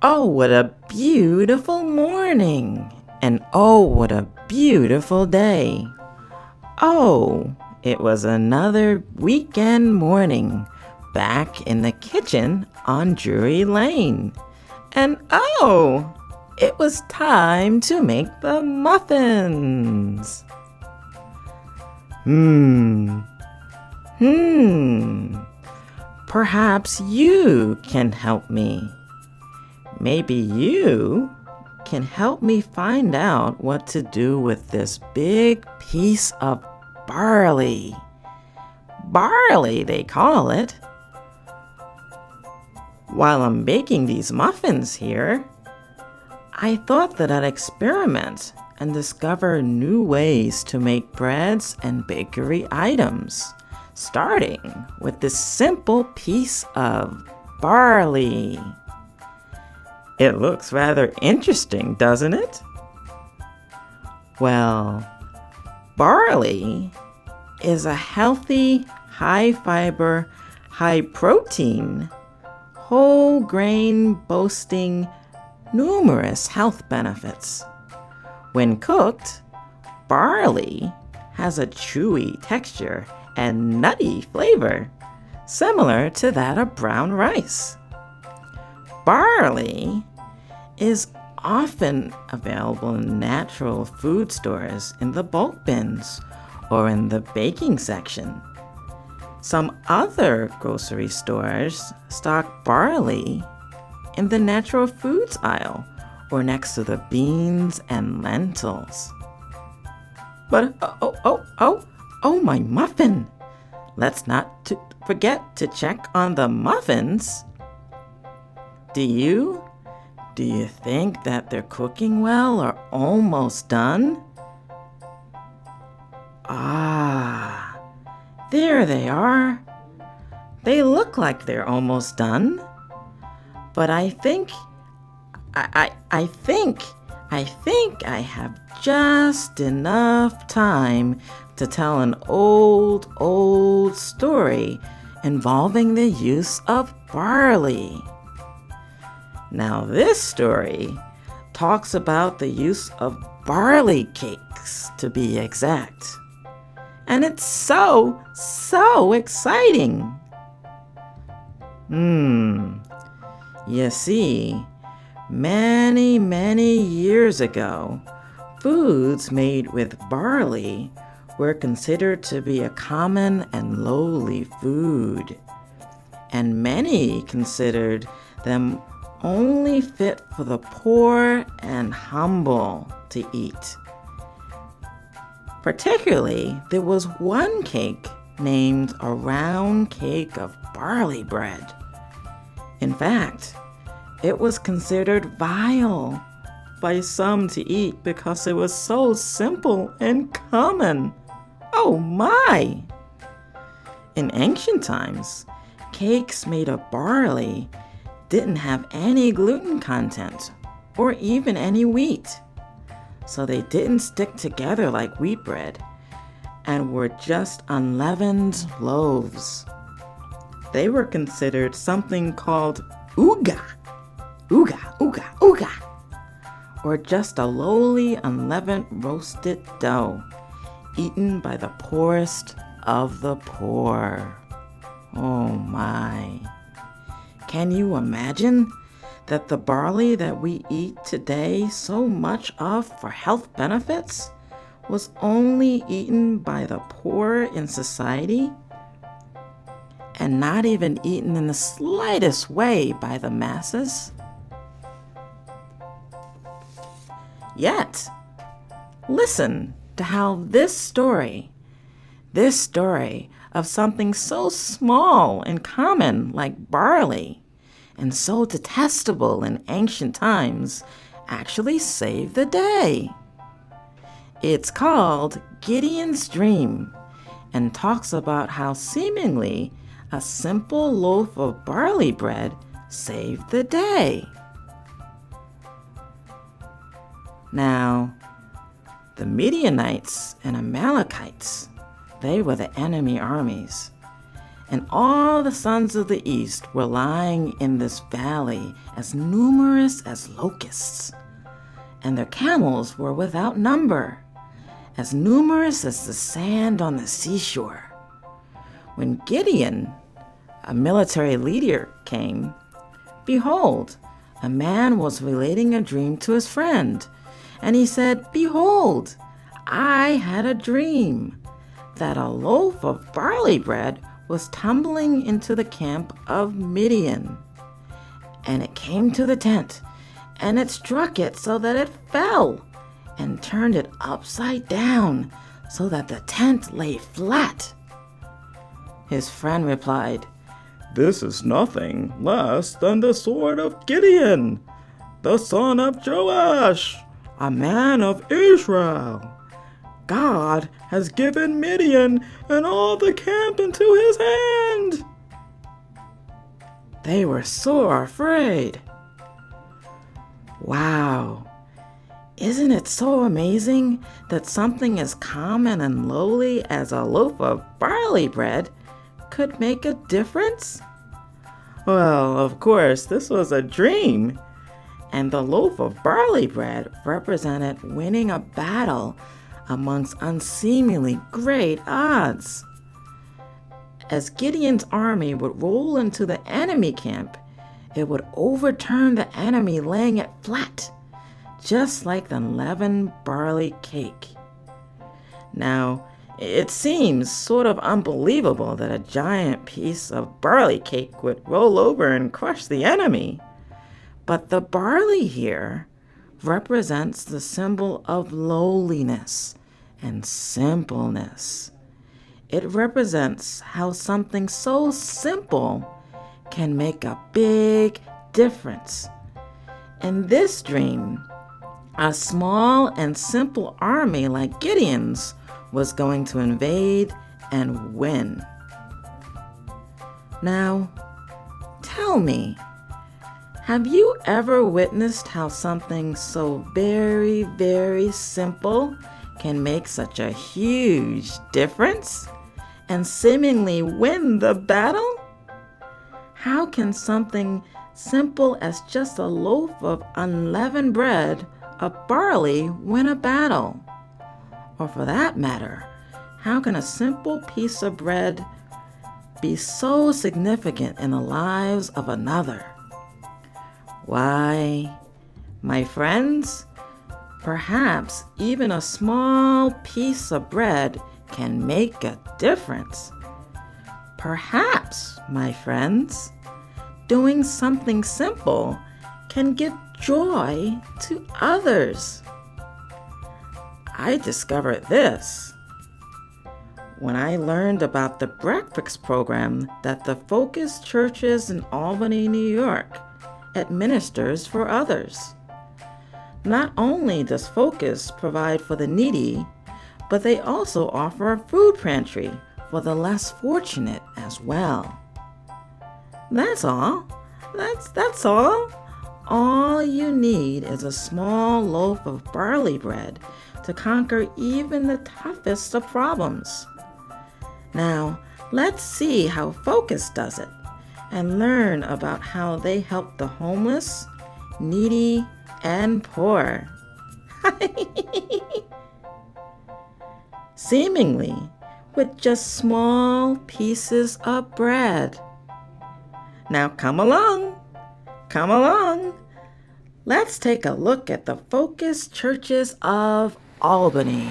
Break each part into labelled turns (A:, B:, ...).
A: Oh, what a beautiful morning! And oh, what a beautiful day! Oh, it was another weekend morning back in the kitchen on Drury Lane. And oh, it was time to make the muffins. Perhaps you can help me. Maybe you can help me find out what to do with this big piece of barley. Barley, they call it. While I'm baking these muffins here, I thought that I'd experiment and discover new ways to make breads and bakery items, starting with this simple piece of barley. It looks rather interesting, doesn't it? Well, barley is a healthy, high-fiber, high-protein, whole grain boasting numerous health benefits. When cooked, barley has a chewy texture and nutty flavor, similar to that of brown rice. Barley is often available in natural food stores in the bulk bins or in the baking section. Some other grocery stores stock barley in the natural foods aisle or next to the beans and lentils. But oh, my muffin! Let's not forget to check on the muffins. Do you think that they're cooking well or almost done? Ah, there they are. They look like they're almost done. But I think I have just enough time to tell an old story involving the use of barley. Now this story talks about the use of barley cakes, to be exact. And it's so exciting. You see, many years ago, foods made with barley were considered to be a common and lowly food, and many considered them only fit for the poor and humble to eat. Particularly, there was one cake named a round cake of barley bread. In fact, it was considered vile by some to eat because it was so simple and common. Oh my! In ancient times, cakes made of barley didn't have any gluten content or even any wheat, so they didn't stick together like wheat bread and were just unleavened loaves. They were considered something called uga, or just a lowly unleavened roasted dough eaten by the poorest of the poor. Oh my. Can you imagine that the barley that we eat today so much of for health benefits was only eaten by the poor in society? And not even eaten in the slightest way by the masses? Yet, listen to how this story of something so small and common like barley and so detestable in ancient times actually saved the day. It's called Gideon's Dream and talks about how seemingly a simple loaf of barley bread saved the day. Now, the Midianites and Amalekites, they were the enemy armies, And all the sons of the east were lying in this valley as numerous as locusts. And their camels were without number, as numerous as the sand on the seashore. When Gideon, a military leader, came, behold, a man was relating a dream to his friend. And he said, behold, I had a dream that a loaf of barley bread was tumbling into the camp of Midian. And it came to the tent, and it struck it so that it fell, and turned it upside down so that the tent lay flat. His friend replied, "This is nothing less than the sword of Gideon, the son of Joash, a man of Israel. God has given Midian and all the camp into his hand." They were sore afraid. Wow! Isn't it so amazing that something as common and lowly as a loaf of barley bread could make a difference? Well, of course, this was a dream, and the loaf of barley bread represented winning a battle amongst unseemingly great odds. As Gideon's army would roll into the enemy camp, it would overturn the enemy, laying it flat, just like the leavened barley cake. Now, it seems sort of unbelievable that a giant piece of barley cake would roll over and crush the enemy. But the barley here represents the symbol of lowliness and simpleness. It represents how something so simple can make a big difference. In this dream, a small and simple army like Gideon's was going to invade and win. Now, tell me, have you ever witnessed how something so very, very simple can make such a huge difference and seemingly win the battle? How can something simple as just a loaf of unleavened bread of barley win a battle? Or for that matter, how can a simple piece of bread be so significant in the lives of another? Why, my friends, perhaps even a small piece of bread can make a difference. Perhaps, my friends, doing something simple can give joy to others. I discovered this when I learned about the breakfast program that the Focus Churches in Albany, New York administers for others. Not only does Focus provide for the needy, but they also offer a food pantry for the less fortunate as well. That's all. That's all. All you need is a small loaf of barley bread to conquer even the toughest of problems. Now, let's see how Focus does it and learn about how they help the homeless, needy, and poor. Seemingly with just small pieces of bread. Now come along. Let's take a look at the Focus Churches of Albany.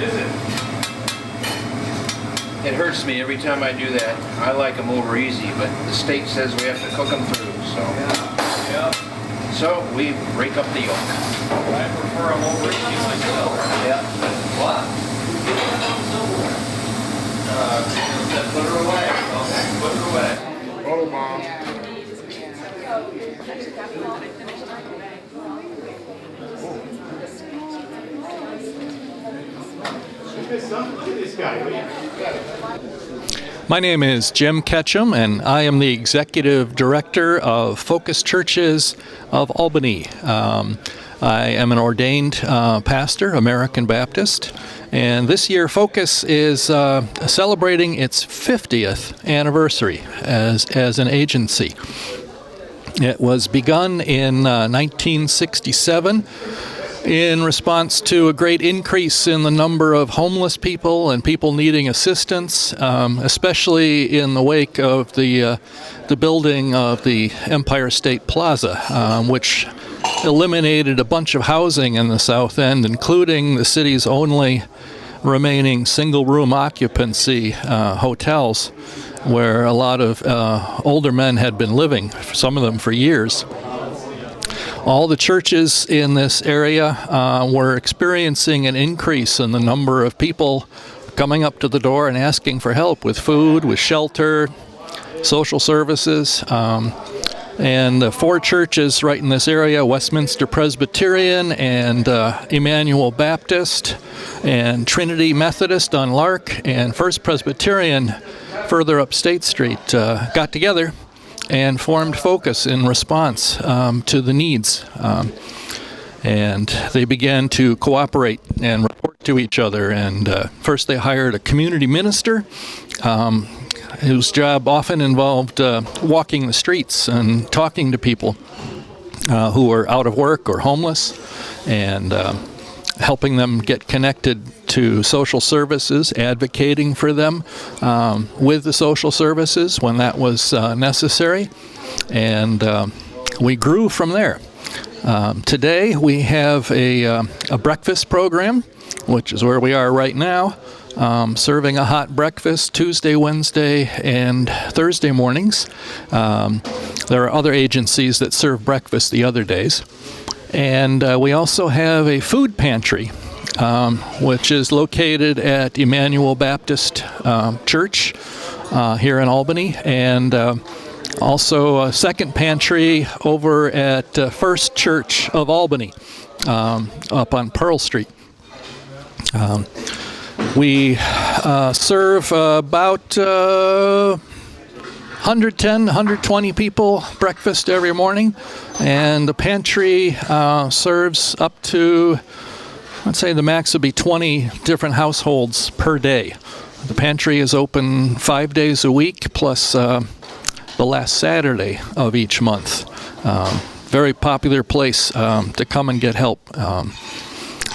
B: Is it? It hurts me every time I do that. I like them over easy, but the state says we have to cook them through, so.
C: Yeah.
B: So we break up the yolk.
C: I prefer them over easy myself.
B: Yeah.
C: What? Put her away. Okay, put her away.
D: Oh, Mom. My name is Jim Ketchum, and I am the Executive Director of Focus Churches of Albany. I am an ordained pastor, American Baptist, and this year Focus is celebrating its 50th anniversary as an agency. It was begun in 1967 in response to a great increase in the number of homeless people and people needing assistance, especially in the wake of the building of the Empire State Plaza, which eliminated a bunch of housing in the South End, including the city's only remaining single-room occupancy hotels, where a lot of older men had been living, some of them for years. All the churches in this area were experiencing an increase in the number of people coming up to the door and asking for help with food, with shelter, social services. And the four churches right in this area, Westminster Presbyterian and Emmanuel Baptist and Trinity Methodist on Lark and First Presbyterian further up State Street, got together and formed Focus in response to the needs. And they began to cooperate and report to each other. And first they hired a community minister whose job often involved walking the streets and talking to people who were out of work or homeless, and helping them get connected to social services, advocating for them with the social services when that was necessary. And we grew from there. Today we have a breakfast program, which is where we are right now, serving a hot breakfast Tuesday, Wednesday, and Thursday mornings. There are other agencies that serve breakfast the other days. And we also have a food pantry, which is located at Emmanuel Baptist Church here in Albany, and also a second pantry over at First Church of Albany up on Pearl Street. We serve about 110, 120 people breakfast every morning, and the pantry serves up to, let's say the max would be 20 different households per day. The pantry is open 5 days a week, plus the last Saturday of each month. Very popular place to come and get help.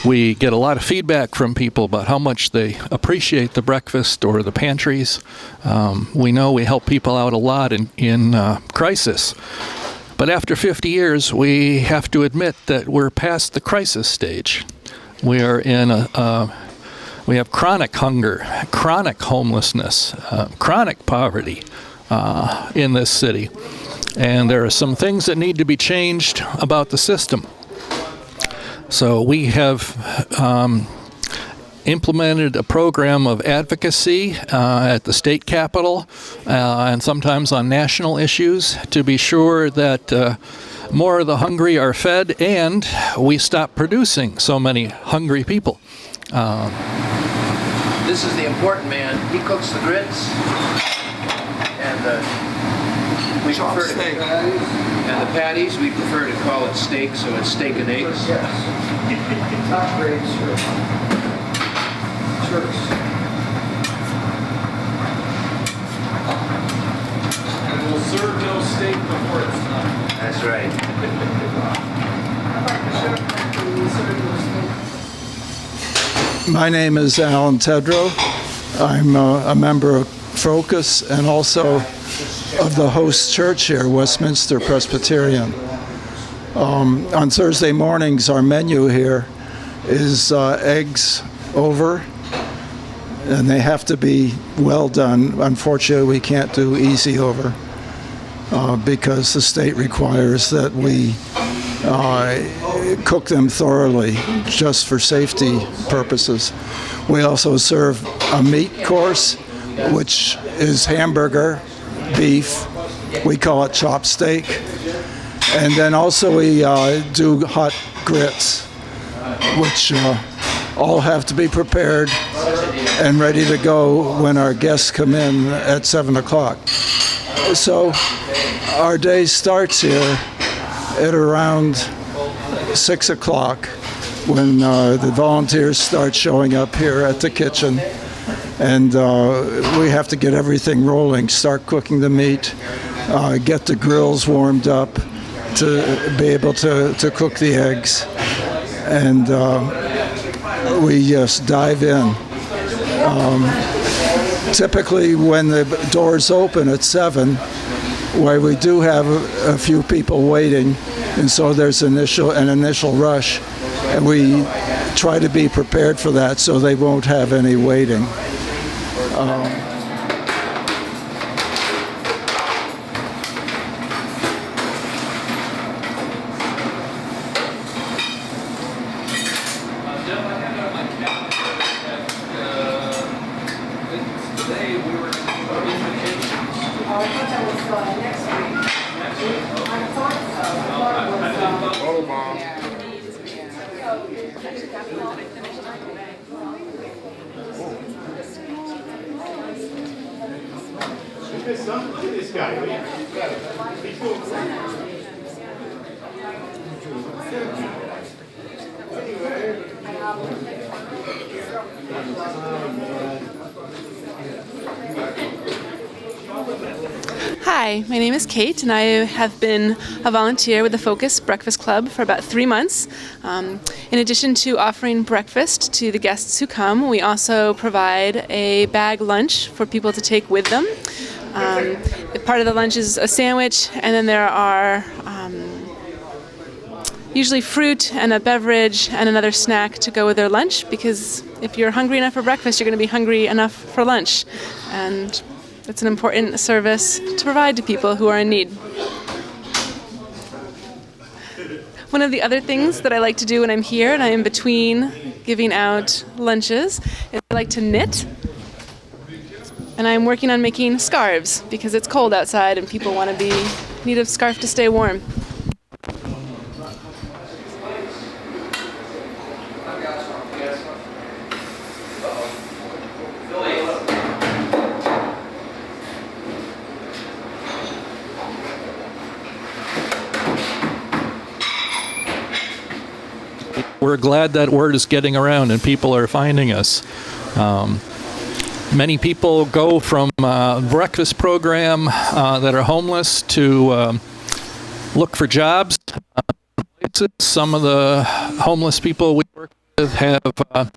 D: We get a lot of feedback from people about how much they appreciate the breakfast or the pantries. We know we help people out a lot in crisis. But after 50 years, we have to admit that we're past the crisis stage. We are in we have chronic hunger, chronic homelessness, chronic poverty in this city. And there are some things that need to be changed about the system. So we have implemented a program of advocacy at the state capitol and sometimes on national issues to be sure that more of the hungry are fed and we stop producing so many hungry people.
B: This is the important man. He cooks the grits, and we prefer to, and the patties, we prefer to call it steak, so it's steak and eggs.
E: Yes. Top grade, sure.
C: And we'll serve no steak before it's done.
B: That's right.
E: My name is Alan Tedrow. I'm a member of Focus and also of the host church here, Westminster Presbyterian. On Thursday mornings, our menu here is eggs over, and they have to be well done. Unfortunately, we can't do easy over because the state requires that we cook them thoroughly just for safety purposes. We also serve a meat course, which is hamburger, beef. We call it chop steak. And then also we do hot grits, which all have to be prepared and ready to go when our guests come in at 7 o'clock. So our day starts here at around 6 o'clock when the volunteers start showing up here at the kitchen. And we have to get everything rolling, start cooking the meat, get the grills warmed up to be able to cook the eggs. And we just dive in. Typically when the doors open at 7, where we do have a few people waiting, and so there's an initial rush, and we try to be prepared for that so they won't have any waiting.
C: Look at this guy. He's doing
F: Hi, my name is Kate, and I have been a volunteer with the Focus Breakfast Club for about 3 months. In addition to offering breakfast to the guests who come, we also provide a bag lunch for people to take with them. Part of the lunch is a sandwich, and then there are usually fruit and a beverage and another snack to go with their lunch, because if you're hungry enough for breakfast, you're going to be hungry enough for lunch. And it's an important service to provide to people who are in need. One of the other things that I like to do when I'm here and I am between giving out lunches is I like to knit. And I'm working on making scarves because it's cold outside and people need a scarf to stay warm.
D: We're glad that word is getting around and people are finding us. Many people go from breakfast program that are homeless to look for jobs. Some of the homeless people we work with have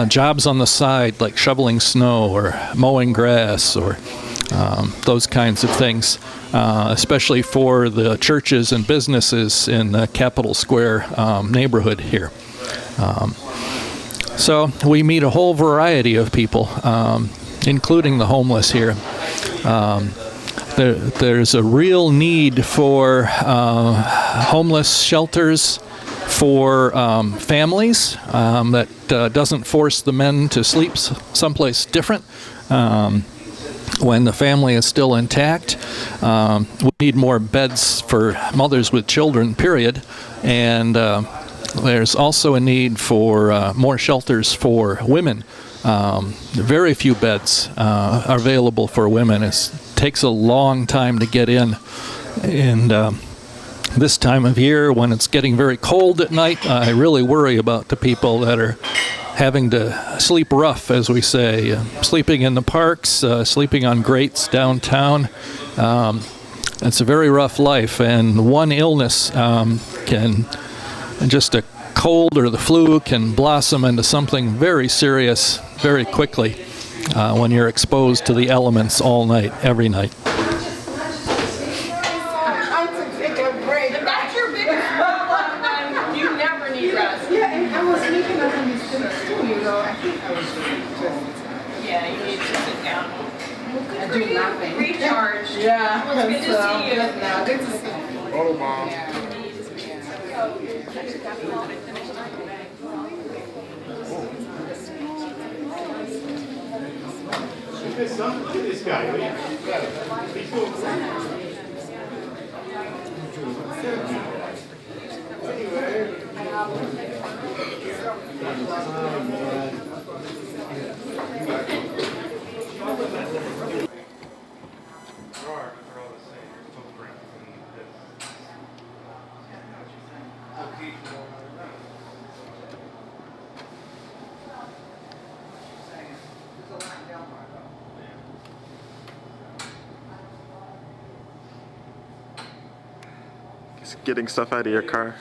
D: jobs on the side, like shoveling snow or mowing grass or those kinds of things, especially for the churches and businesses in the Capitol Square neighborhood here. So we meet a whole variety of people, including the homeless here. There's a real need for homeless shelters for families that doesn't force the men to sleep someplace different. When the family is still intact. We need more beds for mothers with children, period. And there's also a need for more shelters for women. Very few beds are available for women. It takes a long time to get in. And this time of year, when it's getting very cold at night, I really worry about the people that are having to sleep rough, as we say, sleeping in the parks, sleeping on grates downtown. It's a very rough life, and one illness just a cold or the flu can blossom into something very serious very quickly when you're exposed to the elements all night, every night.
G: Do nothing. Recharge.
H: Yeah.
G: Well, it's good to see you.
H: No, good to see you.
C: Oh, Mom. Look at this guy. He's doing
H: getting stuff out of your car.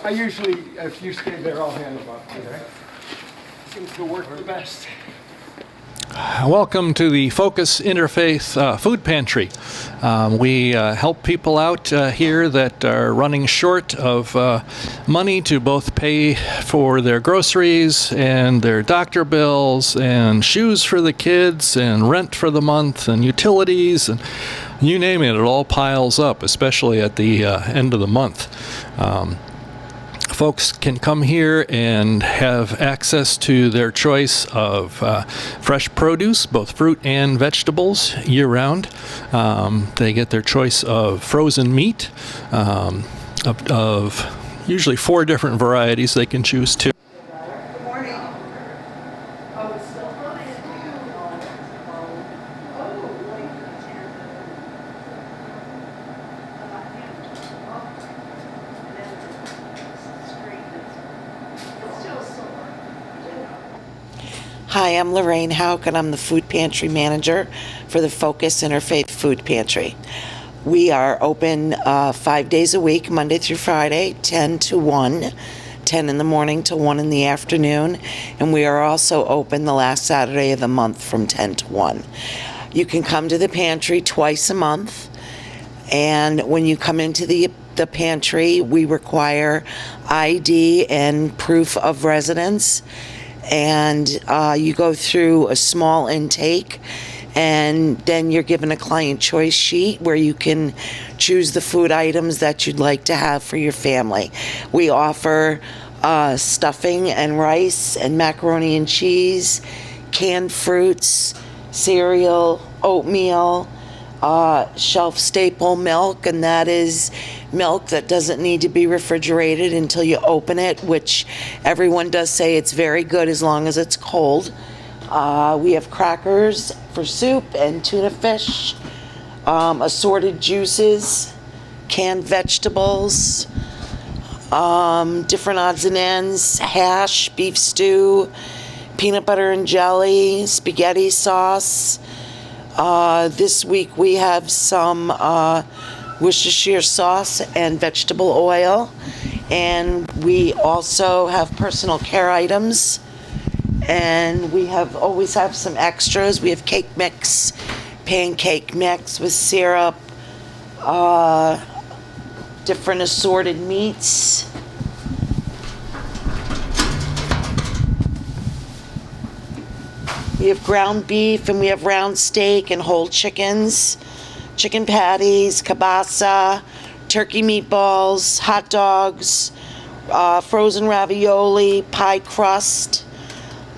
I: I usually, if you stay there, I'll hand them up today. Seems to work the best.
D: Welcome to the Focus Interfaith Food Pantry. We help people out here that are running short of money to both pay for their groceries and their doctor bills and shoes for the kids and rent for the month and utilities and you name it, it all piles up, especially at the end of the month. Folks can come here and have access to their choice of fresh produce, both fruit and vegetables, year-round. They get their choice of frozen meat, of usually 4 different varieties they can choose to.
J: Hi, I'm Lorraine Hauk, and I'm the food pantry manager for the Focus Interfaith Food Pantry. We are open 5 days a week, Monday through Friday, 10 to 1, 10 in the morning to 1 in the afternoon, and we are also open the last Saturday of the month from 10 to 1. You can come to the pantry twice a month, and when you come into the pantry, we require ID and proof of residence. And you go through a small intake, and then you're given a client choice sheet where you can choose the food items that you'd like to have for your family. We offer stuffing and rice and macaroni and cheese, canned fruits, cereal, oatmeal, shelf staple milk, and that is milk that doesn't need to be refrigerated until you open it, which everyone does say it's very good as long as it's cold. We have crackers for soup and tuna fish, assorted juices, canned vegetables, different odds and ends, hash, beef stew, peanut butter and jelly, spaghetti sauce. This week we have some Worcestershire sauce and vegetable oil, and we also have personal care items, and we always have some extras. We have cake mix, pancake mix with syrup, different assorted meats. We have ground beef, and we have round steak and whole chickens, chicken patties, kielbasa, turkey meatballs, hot dogs, frozen ravioli, pie crust,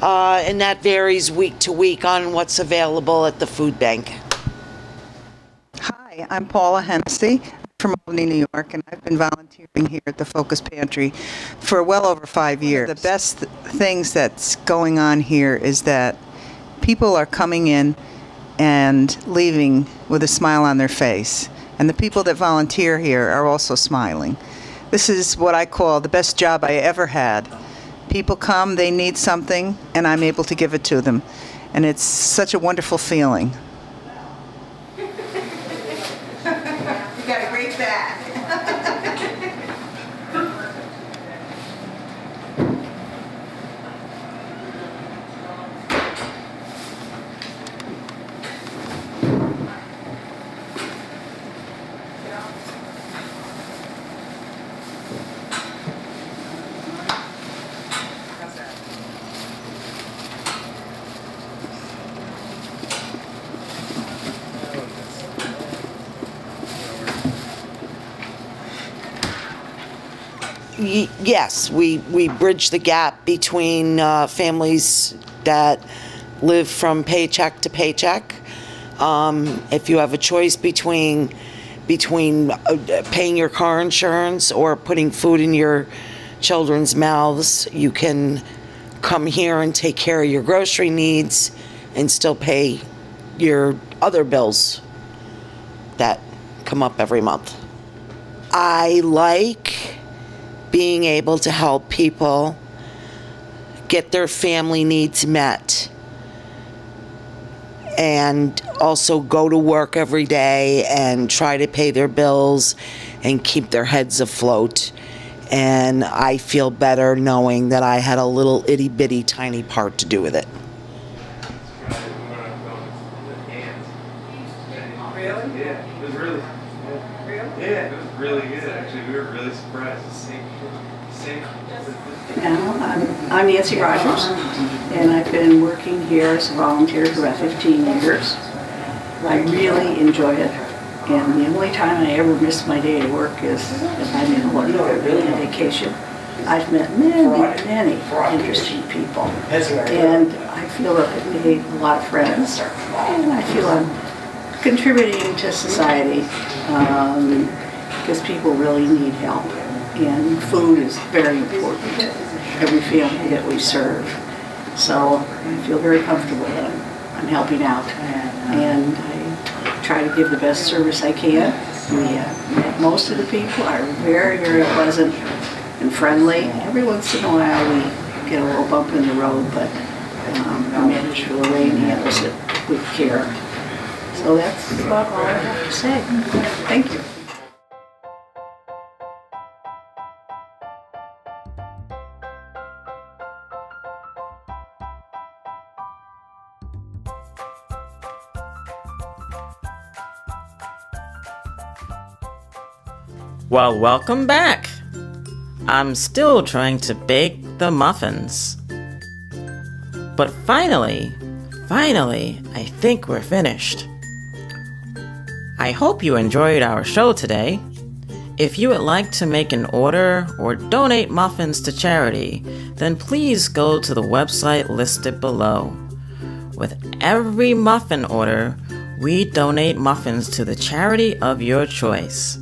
J: and that varies week to week on what's available at the food bank.
K: Hi, I'm Paula Hennessy from Albany, New York, and I've been volunteering here at the Focus Pantry for well over 5 years. The best things that's going on here is that people are coming in and leaving with a smile on their face. And the people that volunteer here are also smiling. This is what I call the best job I ever had. People come, they need something, and I'm able to give it to them. And it's such a wonderful feeling.
L: You got a great back.
J: Yes, we bridge the gap between families that live from paycheck to paycheck. If you have a choice between paying your car insurance or putting food in your children's mouths, you can come here and take care of your grocery needs and still pay your other bills that come up every month. I like being able to help people get their family needs met. and also go to work every day and try to pay their bills and keep their heads afloat. And I feel better knowing that I had a little itty bitty tiny part to do with it.
C: Really? Yeah, it was really. Really? Yeah, it was really good. Actually, we were really surprised.
H: I'm Nancy Rogers, and I've been working here as a volunteer for about 15 years. I really enjoy it, and the only time I ever miss my day at work is if I'm in Hawaii on vacation. I've met many interesting people, and I feel that I've made a lot of friends, and I feel I'm contributing to society because people really need help, and food is very important to every family that we serve. So I feel very comfortable that I'm helping out, and I try to give the best service I can. Most of the people are very, very pleasant and friendly. Every once in a while we get a little bump in the road, but our manager Lorraine handles it with care. So that's about all I have to say. Thank you.
A: Well, welcome back. I'm still trying to bake the muffins. But finally, I think we're finished. I hope you enjoyed our show today. If you would like to make an order or donate muffins to charity, then please go to the website listed below. With every muffin order, we donate muffins to the charity of your choice.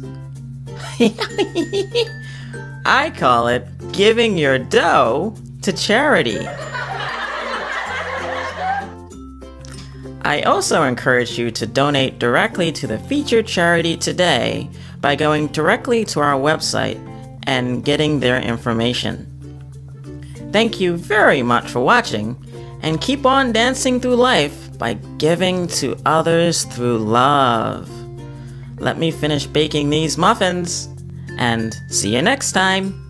A: I call it giving your dough to charity. I also encourage you to donate directly to the featured charity today by going directly to our website and getting their information. Thank you very much for watching, and keep on dancing through life by giving to others through love. Let me finish baking these muffins, and see you next time.